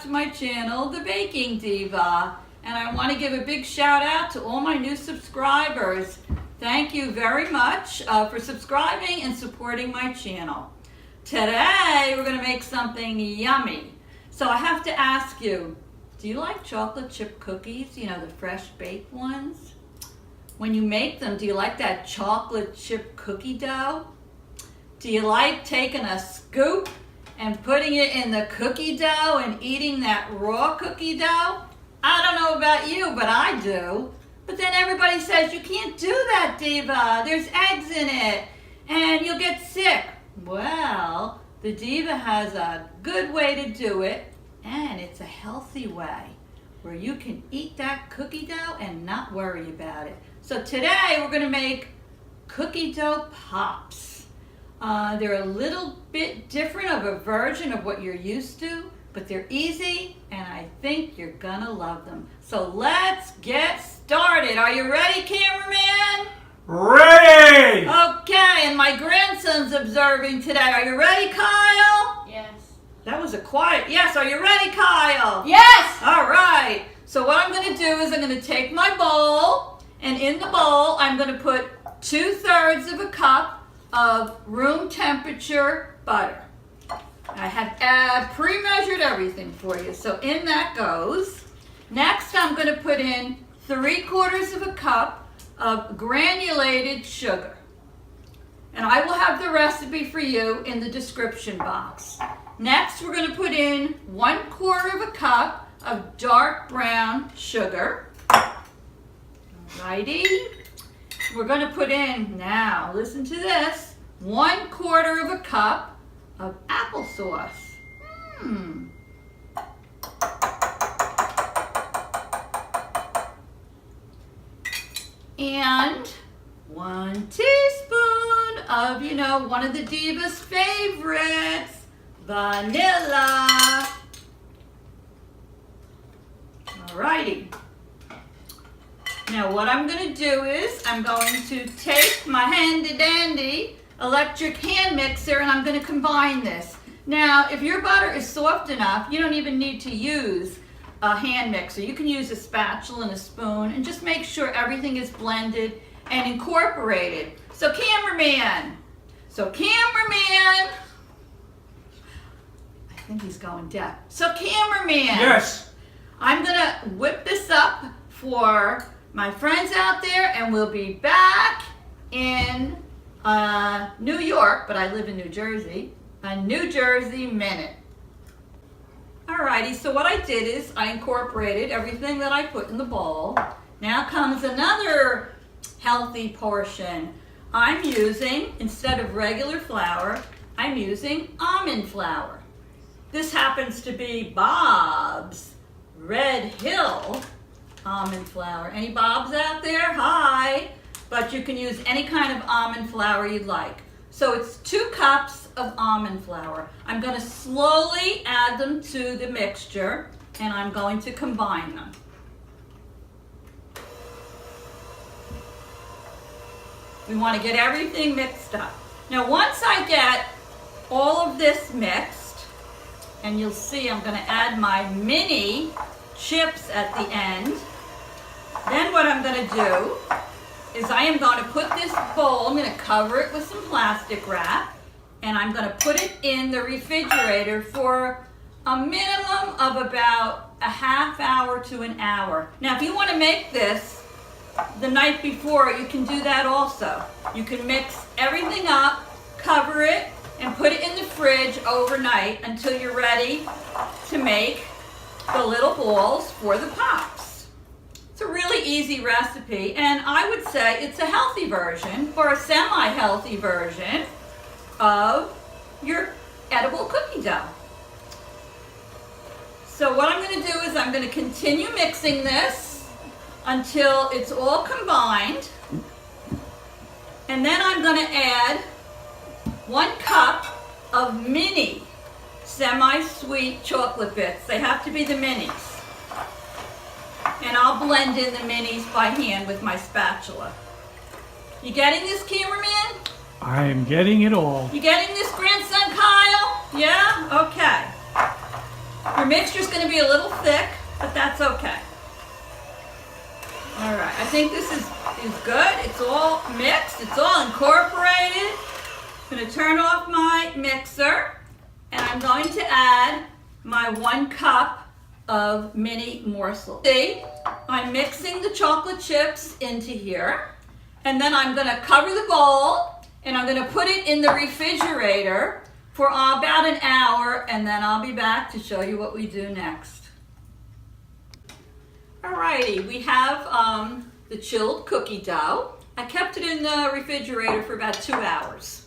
to my channel, The Baking Diva. And I want to give a big shout out to all my new subscribers. Thank you very much for subscribing and supporting my channel. Today, we're going to make something yummy. So I have to ask you, do you like chocolate chip cookies? You know, the fresh baked ones? When you make them, do you like that chocolate chip cookie dough? Do you like taking a scoop and putting it in the cookie dough and eating that raw cookie dough? I don't know about you, but I do. But then everybody says, you can't do that, Diva. There's eggs in it, and you'll get sick. Well, the Diva has a good way to do it, and it's a healthy way where you can eat that cookie dough and not worry about it. So today we're going to make cookie dough pops. They're a little bit different of a version of what you're used to, but they're easy and I think you're gonna love them. So let's get started. Are you ready, cameraman? Ready! Okay, and my grandson's observing today. Are you ready, Kyle? Yes. That was a quiet yes. Are you ready, Kyle? Yes! All right. So what I'm gonna do is I'm gonna take my bowl, and in the bowl I'm gonna put 2/3 of a cup of room temperature butter. I have pre-measured everything for you, so in that goes. Next, I'm going to put in 3/4 of a cup of granulated sugar. And I will have the recipe for you in the description box. Next, we're going to put in 1/4 of a cup of dark brown sugar. Alrighty. We're going to put in, now listen to this, 1/4 of a cup of applesauce. And 1 teaspoon of, you know, one of the Diva's favorites, vanilla. Alrighty. Now what I'm going to do is I'm going to take my handy dandy electric hand mixer and I'm going to combine this. Now if your butter is soft enough, you don't even need to use a hand mixer. You can use a spatula and a spoon and just make sure everything is blended and incorporated. So cameraman, I think he's going deaf. So cameraman. Yes. I'm going to whip this up for my friends out there, and we'll be back in New York, but I live in New Jersey, a New Jersey minute. Alrighty, so what I did is I incorporated everything that I put in the bowl. Now comes another healthy portion. I'm using, instead of regular flour, I'm using almond flour. This happens to be Bob's Red Hill almond flour. Any Bobs out there? Hi. But you can use any kind of almond flour you'd like. So it's 2 cups of almond flour. I'm going to slowly add them to the mixture and I'm going to combine them. We want to get everything mixed up. Now once I get all of this mixed, and you'll see I'm going to add my mini chips at the end. Then what I'm going to do is I am going to put this bowl, I'm going to cover it with some plastic wrap, and I'm going to put it in the refrigerator for a minimum of about a half hour to an hour. Now if you want to make this the night before, you can do that also. You can mix everything up, cover it, and put it in the fridge overnight until you're ready to make the little balls for the pops. It's a really easy recipe, and I would say it's a healthy version or a semi-healthy version of your edible cookie dough. So what I'm going to do is I'm going to continue mixing this until it's all combined, and then I'm going to add 1 cup of mini semi-sweet chocolate bits. They have to be the minis. And I'll blend in the minis by hand with my spatula. You getting this, cameraman? I am getting it all. You getting this, grandson Kyle? Yeah? Okay. Your mixture's going to be a little thick, but that's okay. All right, I think this is good. It's all mixed. It's all incorporated. I'm going to turn off my mixer, and I'm going to add my 1 cup of mini morsels. See, I'm mixing the chocolate chips into here, and then I'm going to cover the bowl, and I'm going to put it in the refrigerator for about an hour, and then I'll be back to show you what we do next. Alrighty, we have the chilled cookie dough. I kept it in the refrigerator for about 2 hours.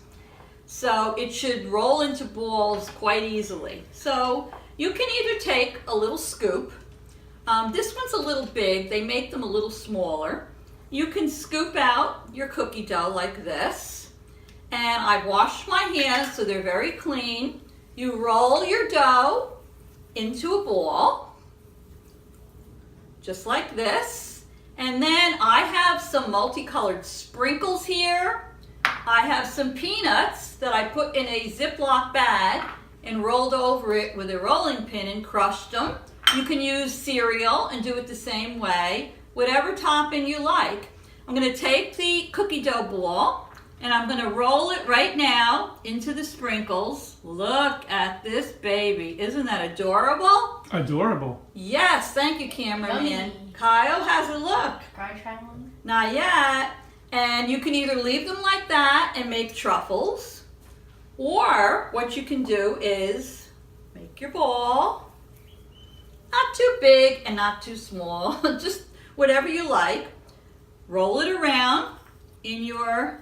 So it should roll into balls quite easily. So you can either take a little scoop. This one's a little big. They make them a little smaller. You can scoop out your cookie dough like this. And I've washed my hands so they're very clean. You roll your dough into a ball, just like this. And then I have some multicolored sprinkles here. I have some peanuts that I put in a Ziploc bag and rolled over it with a rolling pin and crushed them. You can use cereal and do it the same way, whatever topping you like. I'm going to take the cookie dough ball and I'm going to roll it right now into the sprinkles. Look at this baby. Isn't that adorable? Adorable. Yes, thank you, cameraman. Kyle has a look. Can I try one? Not yet. And you can either leave them like that and make truffles, or what you can do is make your ball. Not too big and not too small, just whatever you like. Roll it around in your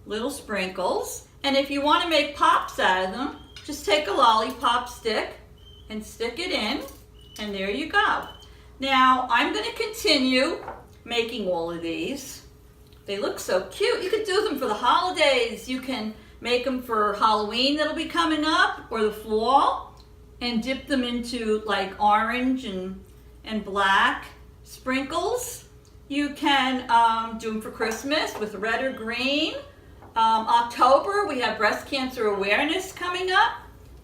little sprinkles. And if you want to make pops out of them, just take a lollipop stick and stick it in, and there you go. Now, I'm going to continue making all of these. They look so cute. You could do them for the holidays. You can make them for Halloween that'll be coming up, or the fall, and dip them into like orange and black sprinkles. You can do them for Christmas with red or green. October, we have breast cancer awareness coming up.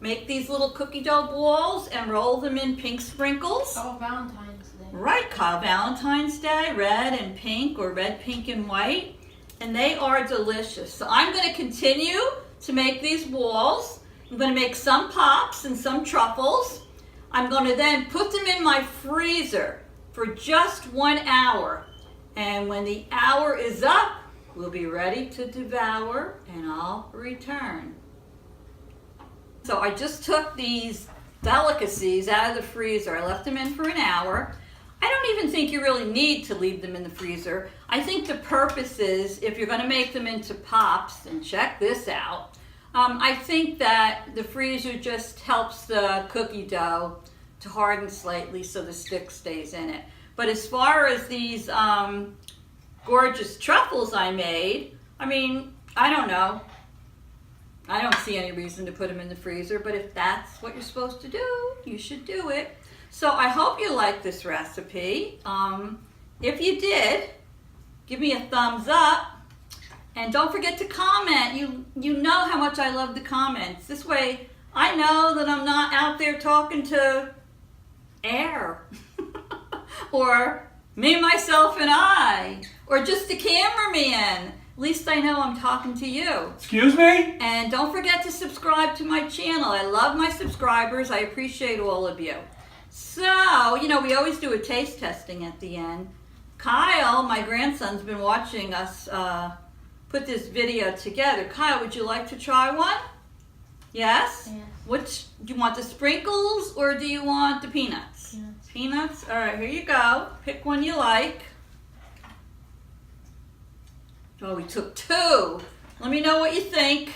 Make these little cookie dough balls and roll them in pink sprinkles. Oh, Valentine's Day. Right, Kyle, Valentine's Day, red and pink or red, pink, and white. And they are delicious. So I'm going to continue to make these balls. I'm going to make some pops and some truffles. I'm going to then put them in my freezer for just 1 hour. And when the hour is up, we'll be ready to devour and I'll return. So I just took these delicacies out of the freezer. I left them in for an hour. I don't even think you really need to leave them in the freezer. I think the purpose is, if you're going to make them into pops, and check this out, I think that the freezer just helps the cookie dough to harden slightly so the stick stays in it. But as far as these gorgeous truffles I made, I mean, I don't know. I don't see any reason to put them in the freezer, but if that's what you're supposed to do, you should do it. So I hope you like this recipe. If you did, give me a thumbs up. And don't forget to comment. You know how much I love the comments. This way I know that I'm not out there talking to air. Or me, myself, and I. Or just the cameraman. At least I know I'm talking to you. Excuse me? And don't forget to subscribe to my channel. I love my subscribers. I appreciate all of you. So, you know, we always do a taste testing at the end. Kyle, my grandson's been watching us put this video together. Kyle, would you like to try one? Yes? Yes. Which, do you want the sprinkles or do you want the peanuts? Peanuts. Peanuts? All right, here you go. Pick one you like. Oh, we took 2. Let me know what you think.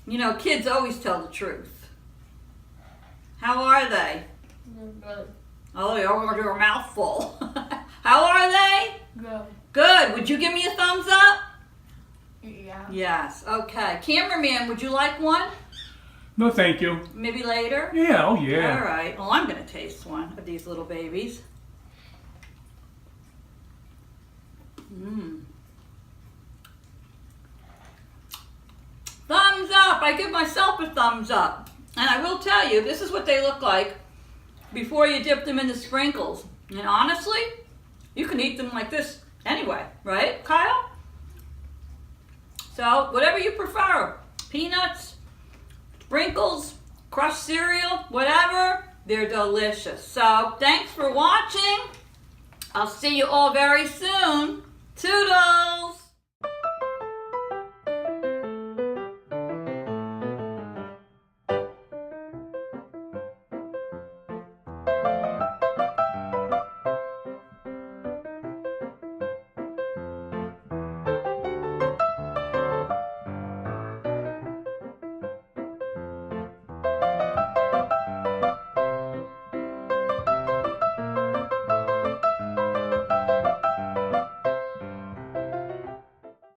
You know, kids always tell the truth. How are they? They're good. Oh, you're a mouthful. How are they? Good. Good. Would you give me a thumbs up? Yeah. Yes. Okay. Cameraman, would you like one? No, thank you. Maybe later? Yeah, oh yeah. All right. Well, I'm going to taste one of these little babies. Thumbs up. I give myself a thumbs up. And I will tell you, this is what they look like before you dip them in the sprinkles. And honestly, you can eat them like this anyway, right, Kyle? So, whatever you prefer. Peanuts, sprinkles, crushed cereal, whatever, they're delicious. So, thanks for watching. I'll see you all very soon. Toodles!